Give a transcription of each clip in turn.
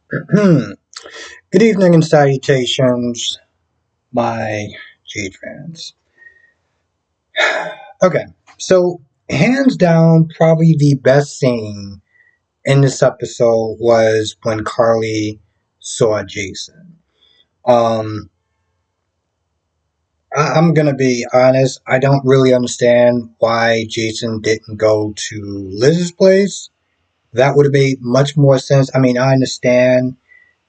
Good evening and salutations, my Jade fans. Okay, so hands down, probably the best scene in this episode was when Carly saw Jason. Um, I'm gonna be honest, I don't really understand why Jason didn't go to Liz's place. That would have made much more sense. I mean, I understand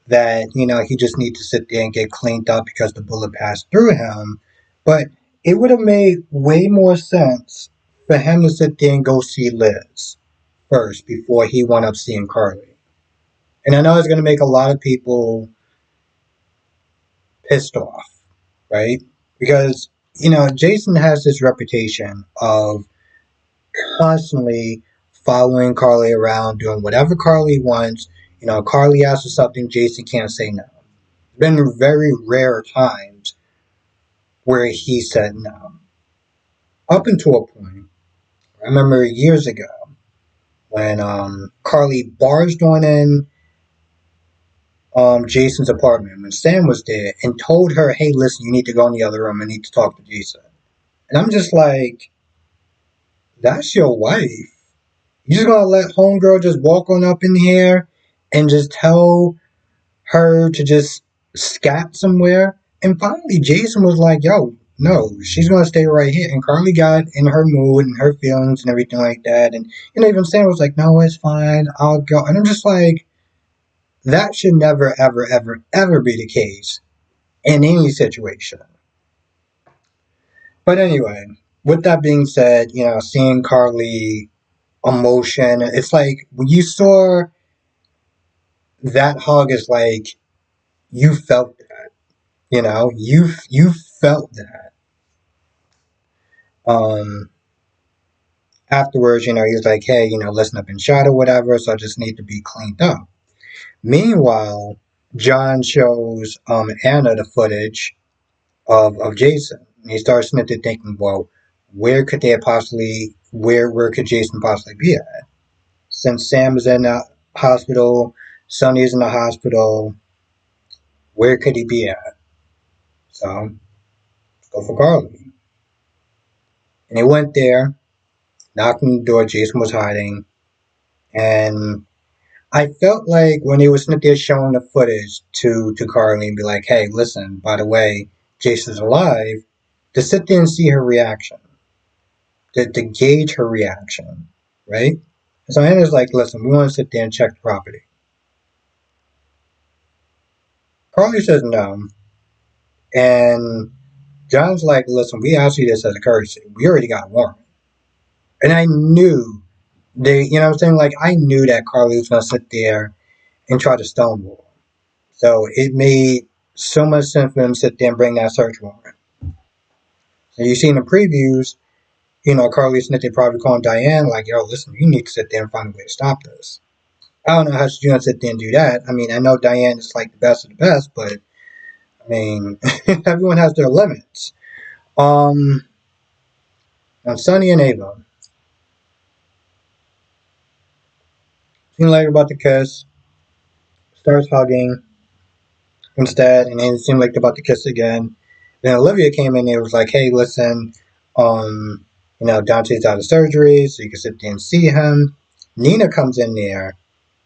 that he just needs to sit there and get cleaned up because the bullet passed through him, but it would have made way more sense for him to sit there and go see Liz first before he went up seeing Carly. And I know it's going to make a lot of people pissed off, right? Because Jason has this reputation of constantly following Carly around, doing whatever Carly wants. Carly asks for something, Jason can't say no. Been very rare times where he said no. Up until a point, I remember years ago when Carly barged on in Jason's apartment when Sam was there and told her, "Hey, listen, you need to go in the other room. I need to talk to Jason." And I'm just like, "That's your wife. You just gonna let homegirl just walk on up in here and just tell her to just scat somewhere?" And finally, Jason was like, "Yo, no, she's gonna stay right here." And Carly got in her mood and her feelings and everything like that. And even Sam was like, "No, it's fine. I'll go." And I'm just like, that should never, ever, ever, ever be the case in any situation. But anyway, with that being said, seeing Carly emotion, it's like when you saw that hug, is like you felt that. You felt that. Um, Afterwards, he was like, "Hey, listen, I've been shot or whatever, so I just need to be cleaned up." Meanwhile, John shows Anna the footage of Jason. And he starts thinking, well, where could Jason possibly be at? Since Sam is in the hospital, Sonny is in the hospital, where could he be at? So, let's go for Carly. And he went there, knocked on the door, Jason was hiding, and I felt like when he was sitting there showing the footage to Carly and be like, "Hey, listen, by the way, Jason's alive," to sit there and see her reaction, to gauge her reaction, right? So Anna's like, "Listen, we want to sit there and check the property." Carly says no, and John's like, "Listen, we asked you this as a courtesy. We already got a warrant." And I knew what I'm saying? Like, I knew that Carly was going to sit there and try to stonewall. So it made so much sense for them to sit there and bring that search warrant. So you see in the previews, Carly Smith, they probably calling Diane, like, "Yo, listen, you need to sit there and find a way to stop this." I don't know how she's going to sit there and do that. I mean, I know Diane is like the best of the best, but I mean, everyone has their limits. Um, Now Sonny and Ava seem like they're about to kiss, starts hugging instead, and then it seemed like they're about to kiss again. Then Olivia came in and was like, "Hey, listen, um, Dante's out of surgery, so you can sit there and see him." Nina comes in there,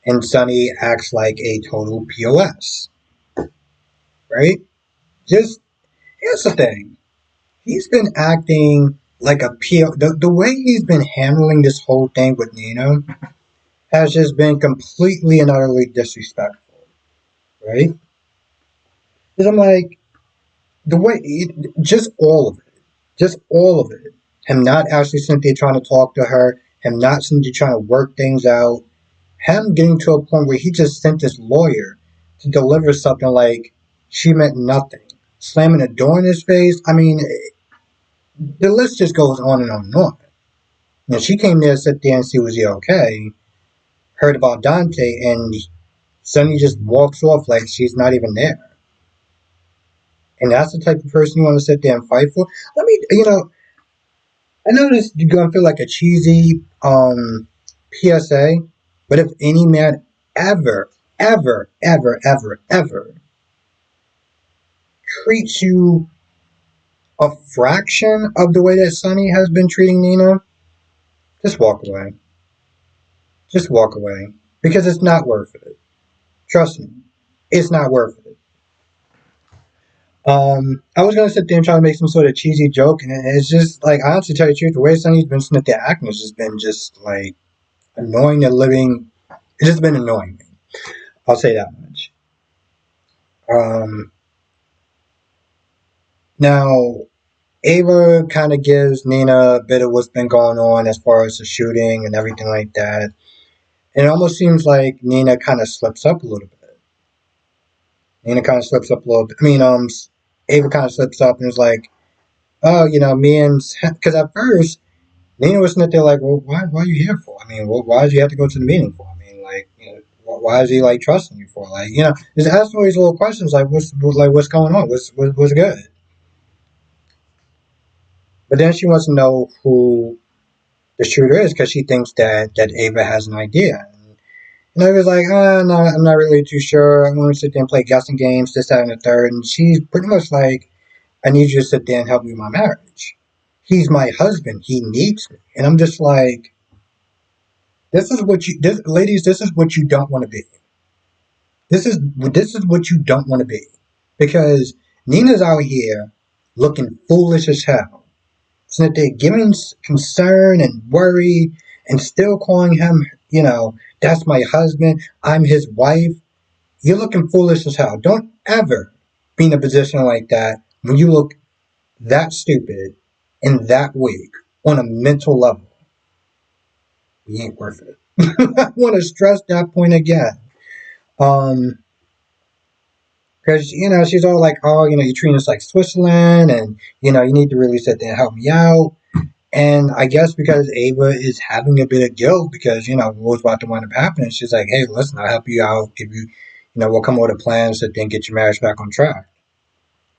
and Sonny acts like a total POS, right? Just here's the thing: he's been acting like a PO. The way he's been handling this whole thing with Nina has just been completely and utterly disrespectful, right? Because I'm like, just all of it, just all of it. Him not actually simply trying to talk to her, him not simply trying to work things out, him getting to a point where he just sent this lawyer to deliver something like she meant nothing, slamming a door in his face. I mean, the list just goes on and on and on. She came there to sit there and see was he okay, heard about Dante, and Sonny just walks off like she's not even there. And that's the type of person you want to sit there and fight for. Let me, I know this is gonna feel like a cheesy PSA, but if any man ever, ever, ever, ever, ever treats you a fraction of the way that Sonny has been treating Nina, just walk away. Just walk away. Because it's not worth it. Trust me. It's not worth it. I was gonna sit there and try to make some sort of cheesy joke, and it's just like honestly, tell you the truth, the way Sonny's been sitting there acting has just been just like annoying the living. It's just been annoying me. I'll say that much. Um, Now Ava kind of gives Nina a bit of what's been going on as far as the shooting and everything like that. And it almost seems like Nina kind of slips up a little bit. Nina kind of slips up a little bit. Ava kind of slips up and is like, oh, me and because at first Nina was sitting there like, well, why are you here for? I mean, why did you have to go to the meeting for? I mean, like, why is he like trusting you for? Like, just asking all these little questions like, what's going on? What's good? But then she wants to know who the shooter is because she thinks that Ava has an idea. And I was like, no, I'm not really too sure. I'm going to sit there and play guessing games, this, that, and the third. And she's pretty much like, I need you to sit there and help me with my marriage. He's my husband. He needs me. And I'm just like, ladies, this is what you don't want to be. This is what you don't want to be. Because Nina's out here looking foolish as hell. So that they're giving concern and worry and still calling him, that's my husband, I'm his wife. You're looking foolish as hell. Don't ever be in a position like that when you look that stupid and that weak on a mental level. We ain't worth it. I want to stress that point again. Um, because she's all like, oh, you're treating us like Switzerland, and you need to really sit there and help me out. And I guess because Ava is having a bit of guilt because, what was about to wind up happening, she's like, hey, listen, I'll help you out if we'll come up with a plan to then get your marriage back on track.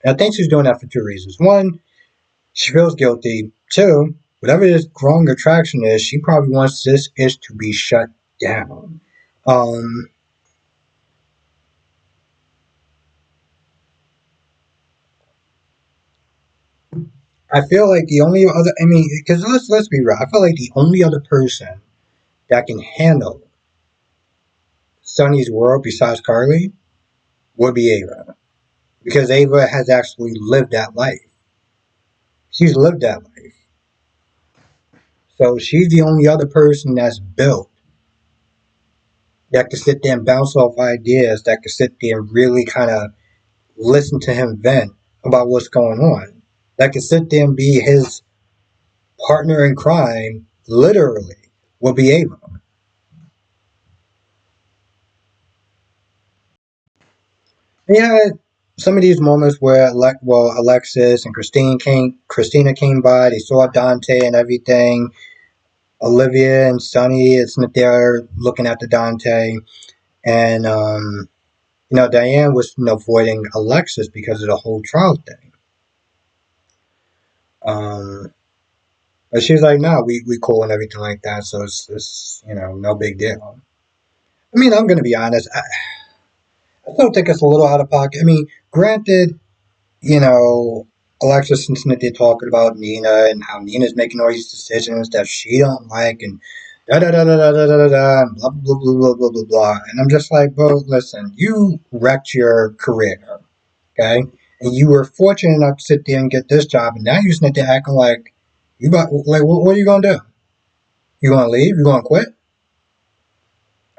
And I think she's doing that for two reasons. One, she feels guilty. Two, whatever this growing attraction is, she probably wants this ish to be shut down. Um, I feel like the only other, because let's be real, I feel like the only other person that can handle Sunny's world besides Carly would be Ava. Because Ava has actually lived that life. She's lived that life. So she's the only other person that's built that could sit there and bounce off ideas, that could sit there and really kind of listen to him vent about what's going on. That could sit there and be his partner in crime, literally, will be Ava. And you had some of these moments where, Alexis and Christina came by. They saw Dante and everything. Olivia and Sonny is there looking at the Dante, and Diane was avoiding Alexis because of the whole trial thing. Um, but she's like, no, we cool and everything like that, so it's no big deal. I mean, I'm gonna be honest. I still think it's a little out of pocket. I mean, granted, you know, Alexis and Cynthia talking about Nina and how Nina's making all these decisions that she don't like and da da da da da da da da and blah blah blah blah blah blah blah. And I'm just like, bro, listen, you wrecked your career, okay? And you were fortunate enough to sit there and get this job, and now you're sitting there acting like what are you gonna do? You gonna leave? You gonna quit?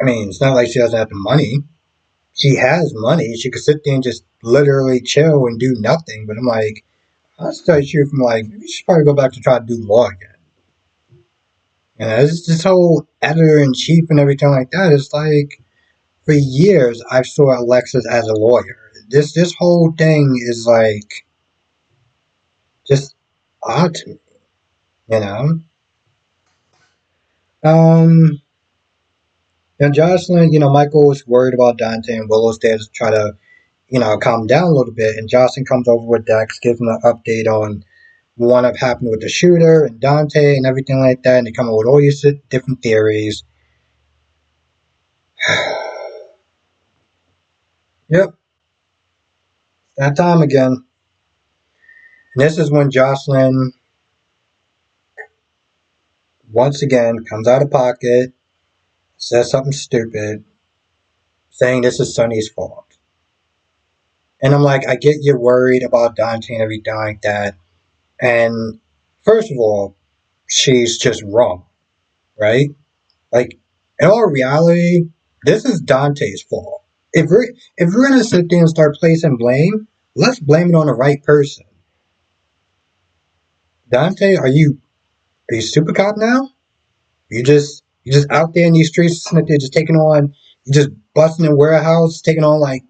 I mean, it's not like she doesn't have the money. She has money. She could sit there and just literally chill and do nothing. But I'm like, I'll tell you the truth. I'm like, maybe you should probably go back to try to do law again. This whole editor in chief and everything like that. It's like for years I've saw Alexis as a lawyer. This whole thing is like just odd to me, you know. Um, and Jocelyn, Michael was worried about Dante and Willow's there to try to, calm down a little bit. And Jocelyn comes over with Dex, gives him an update on what happened with the shooter and Dante and everything like that. And they come up with all these different theories. Yep, that time again. And this is when Jocelyn once again comes out of pocket, says something stupid, saying this is Sonny's fault. And I'm like, I get you're worried about Dante and everything like that. And first of all, she's just wrong, right? Like, in all reality, this is Dante's fault. If we're gonna sit there and start placing blame, let's blame it on the right person. Dante, are you super cop now? You just out there in these streets, they're just taking on, you just busting in warehouse, taking on like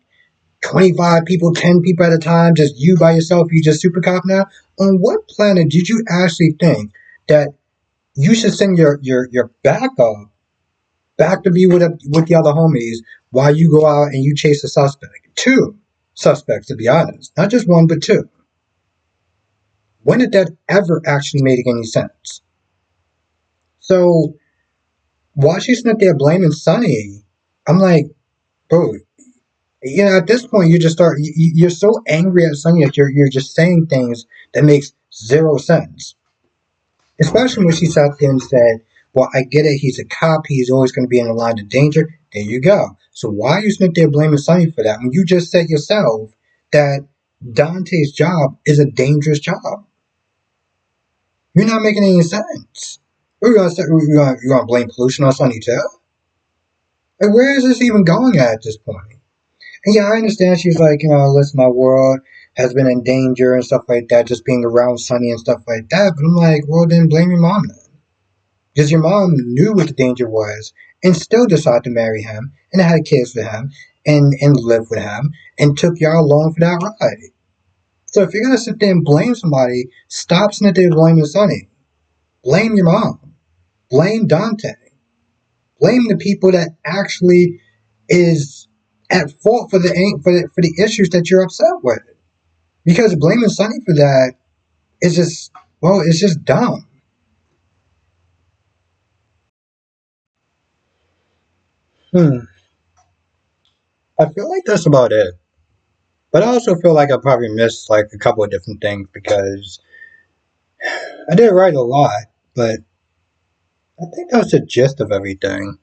25 people, 10 people at a time, just you by yourself. You just super cop now. On what planet did you actually think that you should send your backup back to be with the other homies while you go out and you chase a suspect? Two suspects, to be honest, not just one but two. When did that ever actually make any sense? So while she's not there blaming Sonny, I'm like, bro, at this point you just start. You're so angry at Sonny that you're just saying things that makes zero sense. Especially when she sat there and said, "Well, I get it. He's a cop. He's always going to be in a line of danger." There you go. So why are you sitting there blaming Sonny for that when you just said yourself that Dante's job is a dangerous job? You're not making any sense. You're gonna blame pollution on Sonny too? Like, where is this even going at this point? And yeah, I understand she's like, listen, my world has been in danger and stuff like that, just being around Sonny and stuff like that. But I'm like, well, then blame your mom then. Because your mom knew what the danger was and still decided to marry him and had kids with him and live with him and took y'all along for that ride. So if you're going to sit there and blame somebody, stop sitting there blaming Sonny. Blame your mom. Blame Dante. Blame the people that actually is at fault for the issues that you're upset with. Because blaming Sonny for that is just, well, it's just dumb. Hmm. I feel like that's about it. But I also feel like I probably missed like a couple of different things because I did write a lot, but I think that's the gist of everything.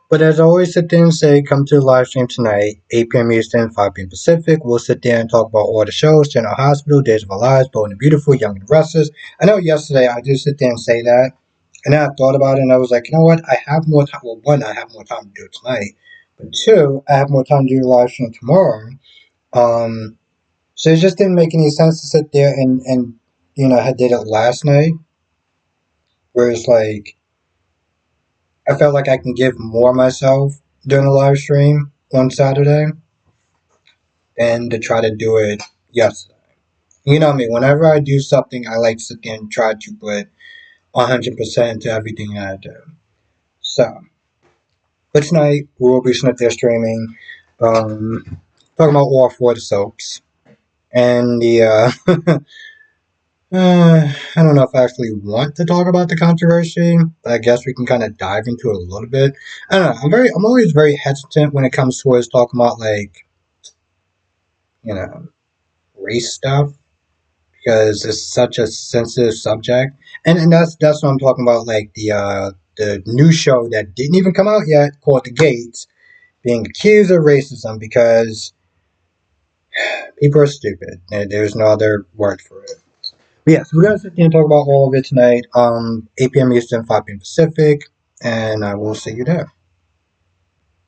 But as I always sit there and say, come to the live stream tonight, 8 p.m. Eastern, 5 p.m. Pacific. We'll sit there and talk about all the shows, General Hospital, Days of Our Lives, Bold and Beautiful, Young and the Restless. I know yesterday I did sit there and say that, and then I thought about it and I was like, you know what? I have more time. Well, one, I have more time to do it tonight, but two, I have more time to do the live stream tomorrow. Um, So it just didn't make any sense to sit there and I did it last night, where it's like I felt like I can give more myself during the live stream on Saturday than to try to do it yesterday. You know me, whenever I do something, I like to sit there and try to put 100% into everything that I do. So, but tonight we will be sitting there streaming, talking about all four of the soaps and the I don't know if I actually want to talk about the controversy, but I guess we can kind of dive into it a little bit. I don't know. I'm always very hesitant when it comes towards talking about like, you know, race stuff because it's such a sensitive subject, and that's what I'm talking about. Like the new show that didn't even come out yet, called The Gates, being accused of racism because people are stupid. There's no other word for it. But yes, we're gonna sit there and talk about all of it tonight. 8 p.m. Eastern, 5 p.m. Pacific, and I will see you there.